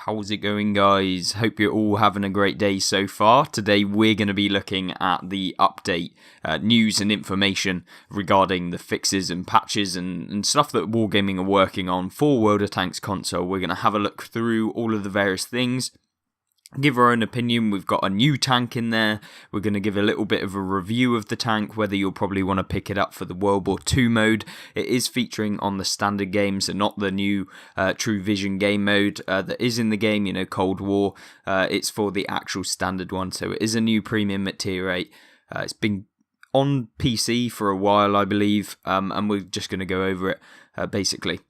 How's it going, guys? Hope you're all having a great day so far. Today we're going to be looking at the update news and information regarding the fixes and patches and stuff that Wargaming are working on for World of Tanks console. We're going to have a look through all of the various things, give our own opinion. We've got a new tank in there. We're going to give a little bit of a review of the tank, whether you'll probably want to pick it up for the World War II mode. It is featuring on the standard game, so not the new True Vision game mode that is in the game, Cold War. It's for the actual standard one, so it is a new premium at tier 8. It's been on PC for a while, I believe, and we're just going to go over it basically.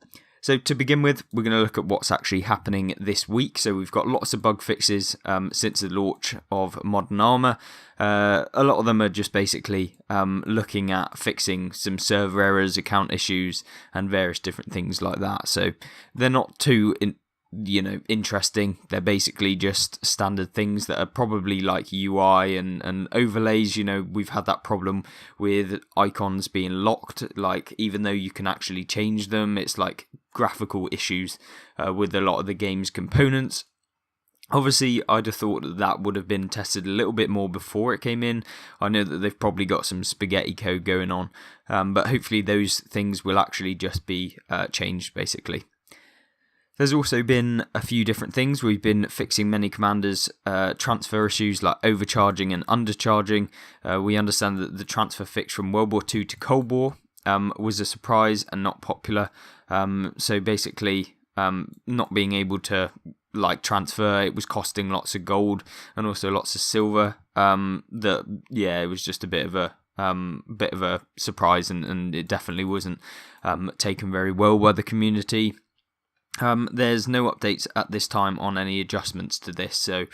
So to begin with, we're going to look at what's actually happening this week. So we've got lots of bug fixes since the launch of Modern Armour. A lot of them are just basically looking at fixing some server errors, account issues, and various different things like that. So they're not too interesting. They're basically just standard things that are probably like UI and overlays. We've had that problem with icons being locked, like even though you can actually change them, it's like graphical issues with a lot of the game's components. Obviously, I'd have thought that would have been tested a little bit more before it came in. I know that they've probably got some spaghetti code going on, but hopefully those things will actually just be changed basically. There's also been a few different things. We've been fixing many commanders' transfer issues like overcharging and undercharging. We understand that the transfer fix from World War II to Cold War was a surprise and not popular. So basically, not being able to transfer, it was costing lots of gold and also lots of silver. It was just a bit of a surprise, and it definitely wasn't taken very well by the community. There's no updates at this time on any adjustments to this, so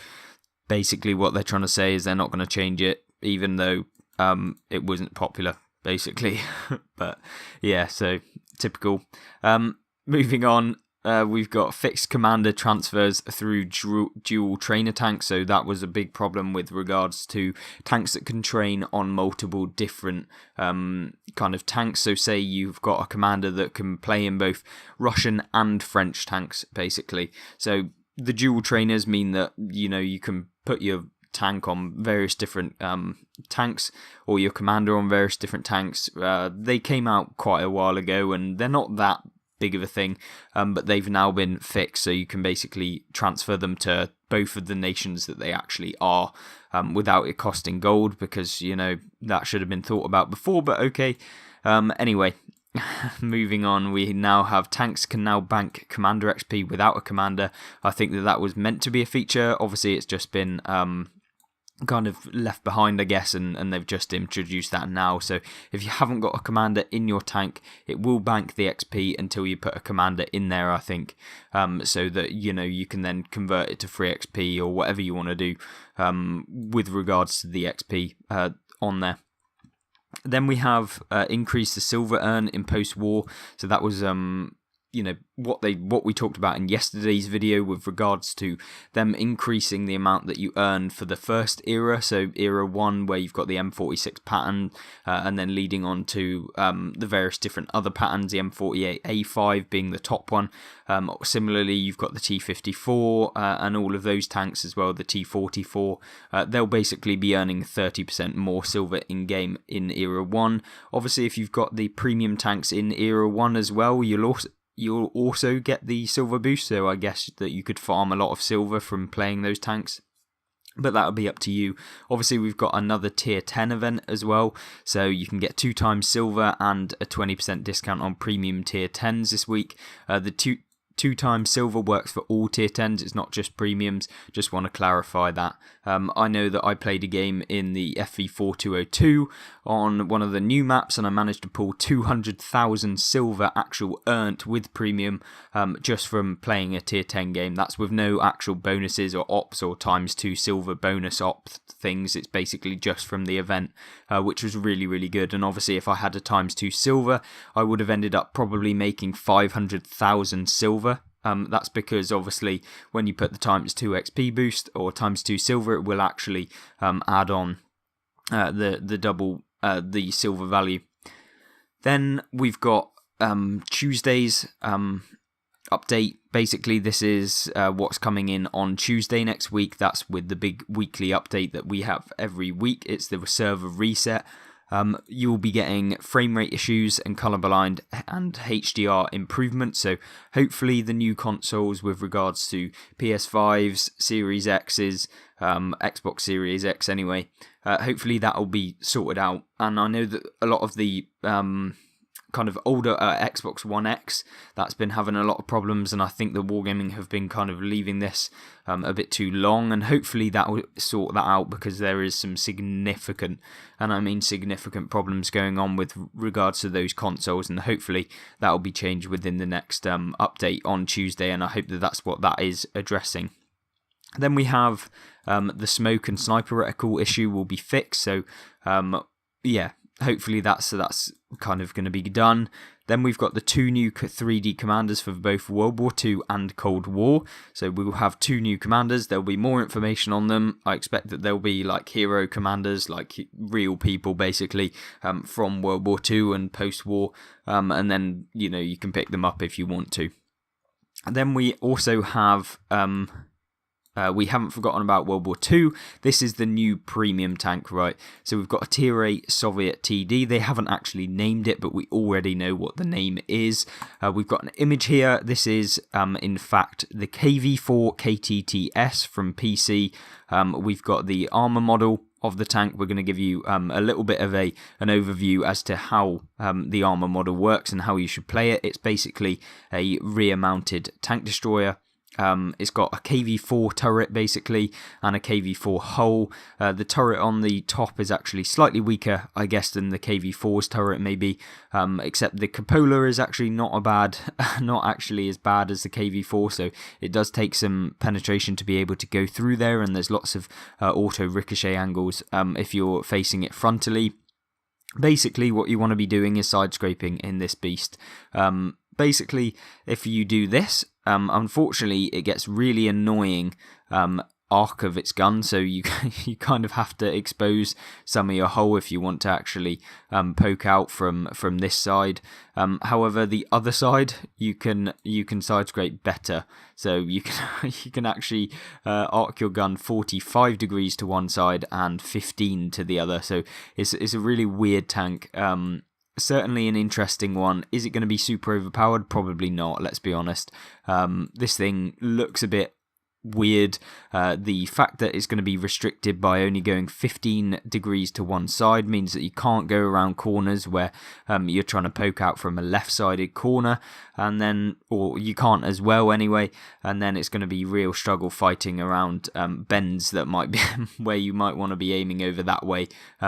basically what they're trying to say is they're not going to change it, even though it wasn't popular, basically. But yeah, so typical. Moving on, we've got fixed commander transfers through dual trainer tanks, so that was a big problem with regards to tanks that can train on multiple different kind of tanks. So say you've got a commander that can play in both Russian and French tanks, basically. So the dual trainers mean that you can put your tank on various different tanks, or your commander on various different tanks. They came out quite a while ago, and they're not that big of a thing, but they've now been fixed, so you can basically transfer them to both of the nations that they actually are, without it costing gold, because that should have been thought about before, but okay. Anyway, moving on, we now have tanks can now bank commander XP without a commander. I think that was meant to be a feature. Obviously it's just been kind of left behind, I guess, and they've just introduced that now. So if you haven't got a commander in your tank, it will bank the XP until you put a commander in there, I think, so that you can then convert it to free XP or whatever you want to do with regards to the XP on there. Then we have increased the silver earn in post-war. So that was what we talked about in yesterday's video with regards to them increasing the amount that you earn for the first era. So era 1, where you've got the M46 pattern, and then leading on to the various different other patterns, the M48A5 being the top one. Similarly, you've got the T54 and all of those tanks as well, the T44. They'll basically be earning 30% more silver in game in era 1. Obviously, if you've got the premium tanks in era 1 as well, you'll also get the silver boost, so I guess that you could farm a lot of silver from playing those tanks, but that'll be up to you. Obviously, we've got another tier 10 event as well, so you can get 2 times silver and a 20% discount on premium tier 10s this week. The 2 times silver works for all tier 10s, it's not just premiums, just want to clarify that. I know that I played a game in the FV4202 on one of the new maps, and I managed to pull 200,000 silver actual earned with premium just from playing a tier 10 game. That's with no actual bonuses or ops or times 2 silver bonus op things. It's basically just from the event, which was really, really good. And obviously, if I had a times 2 silver, I would have ended up probably making 500,000 silver. That's because obviously when you put the times 2 XP boost or times 2 silver, it will actually add on the double the silver value. Then we've got Tuesdays update. Basically, this is what's coming in on Tuesday next week. That's with the big weekly update that we have every week. It's the server reset. You'll be getting frame rate issues and color blind and HDR improvements. So hopefully the new consoles with regards to PS5s, Series X's, Xbox Series X anyway, hopefully that will be sorted out. And I know that a lot of the kind of older Xbox One X, that's been having a lot of problems, and I think the Wargaming have been kind of leaving this a bit too long, and hopefully that will sort that out, because there is some significant, and I mean significant, problems going on with regards to those consoles, and hopefully that will be changed within the next update on Tuesday, and I hope that that's what that is addressing. Then we have the smoke and sniper reticle issue will be fixed, so yeah, hopefully that's kind of going to be done. Then we've got the 2 new 3D commanders for both World War II and Cold War. So we will have 2 new commanders. There'll be more information on them. I expect that there'll be like hero commanders, like real people basically, from World War II and post-war. And then, you can pick them up if you want to. And then we also have... we haven't forgotten about World War II. This is the new premium tank, right? So we've got a Tier 8 Soviet TD. They haven't actually named it, but we already know what the name is. We've got an image here. This is, in fact, the KV4 ktts from PC. We've got the armor model of the tank. We're going to give you a little bit of an overview as to how the armor model works and how you should play it. It's basically a rear-mounted tank destroyer. It's got a KV4 turret basically and a KV4 hull. The turret on the top is actually slightly weaker, I guess, than the KV4's turret maybe, except the cupola is actually not actually as bad as the KV4, so it does take some penetration to be able to go through there, and there's lots of auto ricochet angles if you're facing it frontally. Basically what you want to be doing is side scraping in this beast. Basically, if you do this, unfortunately, it gets really annoying arc of its gun, so you kind of have to expose some of your hull if you want to actually poke out from this side. However, the other side you can side scrape better, so you can actually arc your gun 45 degrees to one side and 15 to the other. So it's a really weird tank. Certainly an interesting one. Is it going to be super overpowered? Probably not, let's be honest. This thing looks a bit weird. The fact that it's going to be restricted by only going 15 degrees to one side means that you can't go around corners where you're trying to poke out from a left-sided corner, and then, or you can't as well anyway, and then it's going to be real struggle fighting around bends that might be where you might want to be aiming over that way,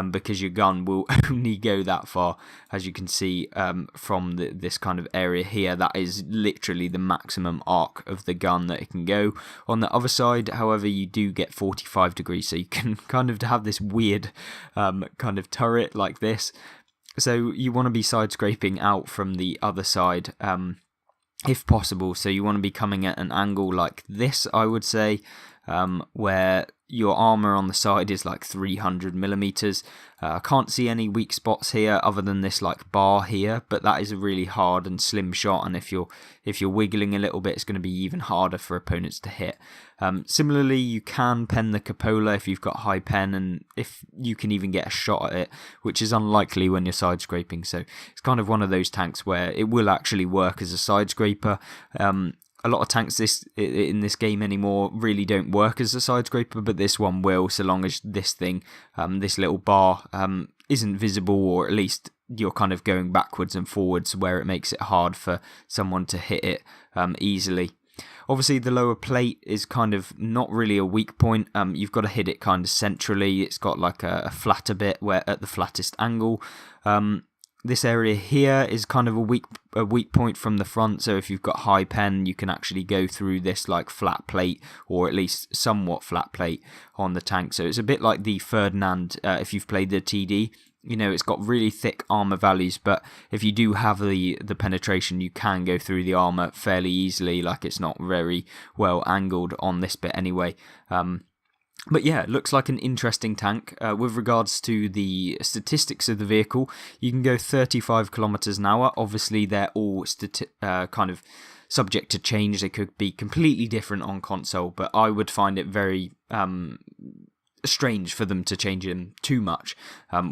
because your gun will only go that far. As you can see from this kind of area here, that is literally the maximum arc of the gun that it can go. On the other side, however, you do get 45 degrees, so you can kind of have this weird kind of turret like this. So you want to be side scraping out from the other side if possible. So you want to be coming at an angle like this, I would say, where your armor on the side is like 300 millimeters. I can't see any weak spots here other than this like bar here, but that is a really hard and slim shot, and if you're wiggling a little bit, it's going to be even harder for opponents to hit. Similarly, you can pen the cupola if you've got high pen, and if you can even get a shot at it, which is unlikely when you're side scraping. So it's kind of one of those tanks where it will actually work as a side scraper. A lot of tanks in this game anymore really don't work as a side scraper, but this one will, so long as this thing, this little bar, isn't visible, or at least you're kind of going backwards and forwards where it makes it hard for someone to hit it easily. Obviously, the lower plate is kind of not really a weak point. You've got to hit it kind of centrally. It's got like a flatter bit where at the flattest angle. This area here is kind of a weak point from the front, so if you've got high pen, you can actually go through this like flat plate, or at least somewhat flat plate on the tank. So it's a bit like the Ferdinand, if you've played the TD. You know, it's got really thick armor values, but if you do have the penetration, you can go through the armor fairly easily. Like, it's not very well angled on this bit anyway. But yeah, it looks like an interesting tank. With regards to the statistics of the vehicle, you can go 35 kilometers an hour. Obviously, they're all kind of subject to change. They could be completely different on console, but I would find it very strange for them to change them too much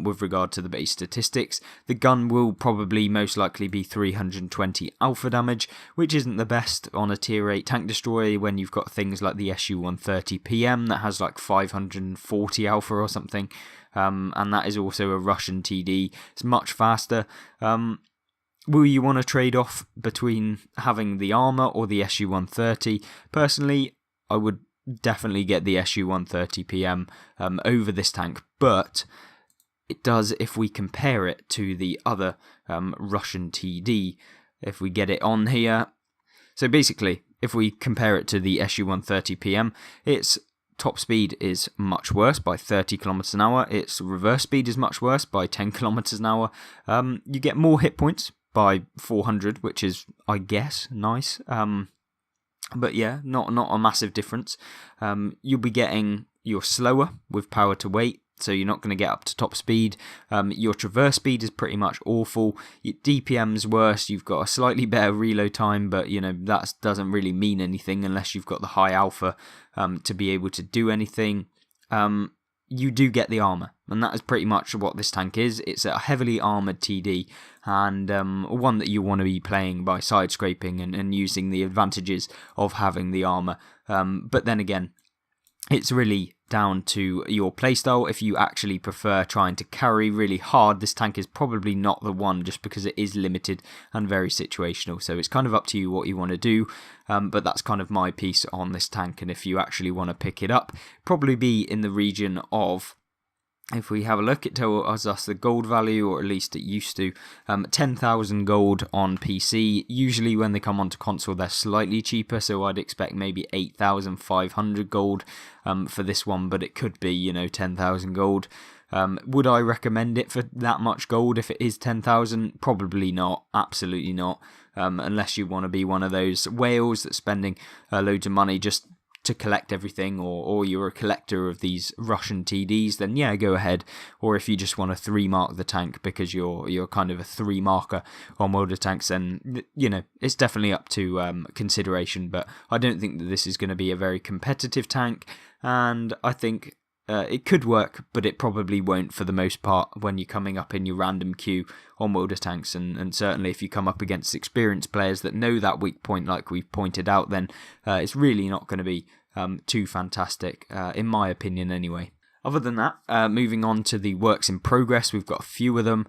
with regard to the base statistics. The gun will probably most likely be 320 alpha damage, which isn't the best on a tier 8 tank destroyer when you've got things like the SU-130 PM that has like 540 alpha or something, and that is also a Russian TD. It's much faster. Will you want to trade off between having the armor or the SU-130? Personally, I would definitely get the SU-130 PM over this tank, but it does if we compare it to the other Russian TD. If we get it on here, so basically if we compare it to the SU-130 PM, its top speed is much worse by 30 kilometers an hour. Its reverse speed is much worse by 10 kilometers an hour. You get more hit points by 400, which is, I guess, nice. But yeah, not a massive difference. You'll be you're slower with power to weight, so you're not going to get up to top speed. Your traverse speed is pretty much awful. Your DPM's worse. You've got a slightly better reload time, but that doesn't really mean anything unless you've got the high alpha to be able to do anything. You do get the armor, and that is pretty much what this tank is. It's a heavily armored TD, and one that you want to be playing by side scraping and using the advantages of having the armor. But then again, it's really down to your playstyle. If you actually prefer trying to carry really hard, this tank is probably not the one, just because it is limited and very situational. So it's kind of up to you what you want to do, but that's kind of my piece on this tank. And if you actually want to pick it up, probably be in the region of, if we have a look, it tells us the gold value, or at least it used to, 10,000 gold on PC. Usually when they come onto console, they're slightly cheaper, so I'd expect maybe 8,500 gold for this one, but it could be, 10,000 gold. Would I recommend it for that much gold if it is 10,000? Probably not, absolutely not, unless you want to be one of those whales that's spending loads of money just to collect everything, or you're a collector of these Russian TDs, then yeah, go ahead. Or if you just want to 3-mark the tank because you're kind of a 3-marker on World of Tanks, then it's definitely up to consideration. But I don't think that this is going to be a very competitive tank, and I think it could work, but it probably won't for the most part when you're coming up in your random queue on World of Tanks, and certainly if you come up against experienced players that know that weak point like we've pointed out, then it's really not going to be too fantastic, in my opinion anyway. Other than that, moving on to the works in progress, we've got a few of them.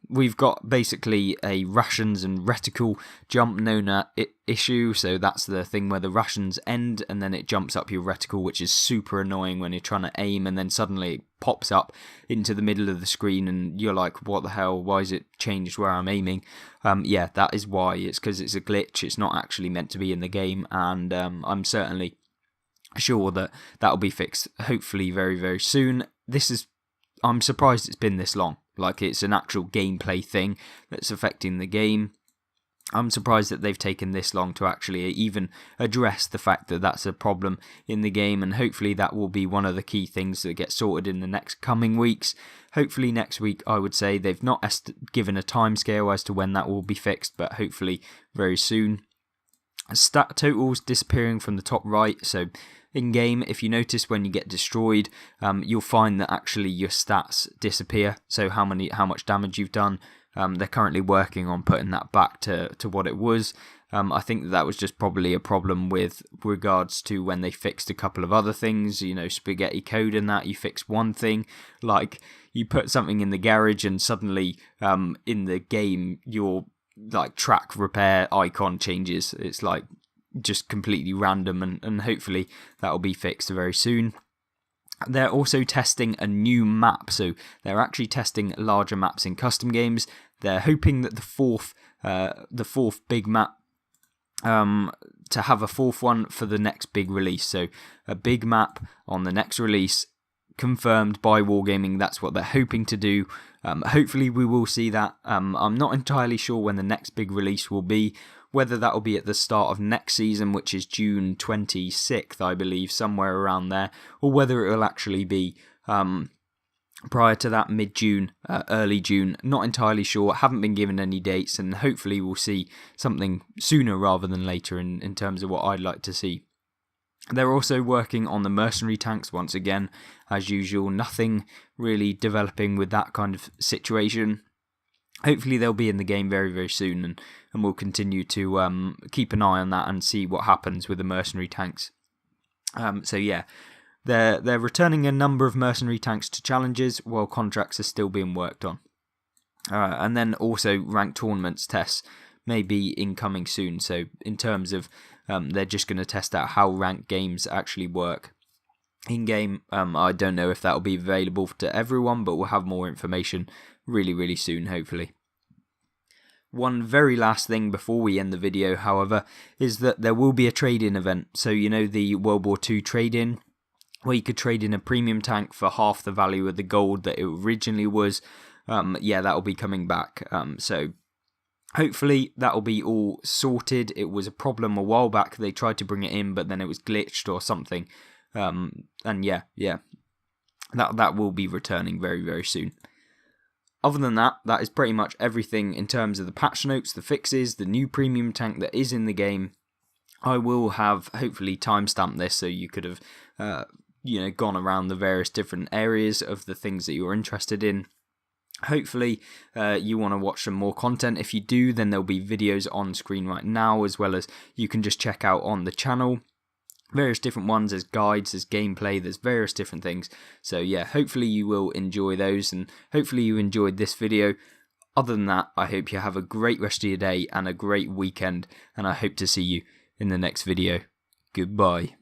We've got basically a rations and reticle jump known as issue. So that's the thing where the rations end and then it jumps up your reticle, which is super annoying when you're trying to aim and then suddenly it pops up into the middle of the screen and you're like, what the hell? Why is it changed where I'm aiming? That is why. It's because it's a glitch. It's not actually meant to be in the game, and I'm certainly sure that will be fixed hopefully very, very soon. I'm surprised it's been this long. Like, it's an actual gameplay thing that's affecting the game. I'm surprised that they've taken this long to actually even address the fact that that's a problem in the game, and hopefully that will be one of the key things that get sorted in the next coming weeks. Hopefully next week, I would say. They've not given a timescale as to when that will be fixed, but hopefully very soon. Stat totals disappearing from the top right, so in game, if you notice when you get destroyed, you'll find that actually your stats disappear. So how much damage you've done. They're currently working on putting that back to what it was. I think that was just probably a problem with regards to when they fixed a couple of other things. Spaghetti code and that. You fix one thing, like you put something in the garage and suddenly in the game your like track repair icon changes. It's like just completely random, and hopefully that will be fixed very soon. They're also testing a new map, so they're actually testing larger maps in custom games. They're hoping that the fourth big map, to have a fourth one for the next big release. So a big map on the next release, confirmed by Wargaming. That's what they're hoping to do. Hopefully we will see that. I'm not entirely sure when the next big release will be, whether that will be at the start of next season, which is June 26th, I believe, somewhere around there, or whether it will actually be prior to that, mid-June, early June. Not entirely sure, haven't been given any dates, and hopefully we'll see something sooner rather than later in terms of what I'd like to see. They're also working on the mercenary tanks once again, as usual. Nothing really developing with that kind of situation. Hopefully they'll be in the game very, very soon, and we'll continue to keep an eye on that and see what happens with the mercenary tanks. So yeah, they're returning a number of mercenary tanks to challenges while contracts are still being worked on. And then also ranked tournaments tests may be incoming soon. So in terms of they're just going to test out how ranked games actually work in game. I don't know if that'll be available to everyone, but we'll have more information really, really soon, hopefully. One very last thing before we end the video, however, is that there will be a trade-in event. So you know the World War II trade-in, where you could trade in a premium tank for half the value of the gold that it originally was. Yeah, that'll be coming back. So hopefully that'll be all sorted. It was a problem a while back. They tried to bring it in, but then it was glitched or something. And yeah, that will be returning very, very soon. Other than that, that is pretty much everything in terms of the patch notes, the fixes, the new premium tank that is in the game. I will have hopefully timestamped this so you could have gone around the various different areas of the things that you're interested in. Hopefully you want to watch some more content. If you do, then there'll be videos on screen right now, as well as you can just check out on the channel. Various different ones, there's guides, there's gameplay, there's various different things. So yeah, hopefully you will enjoy those, and hopefully you enjoyed this video. Other than that, I hope you have a great rest of your day and a great weekend, and I hope to see you in the next video. Goodbye.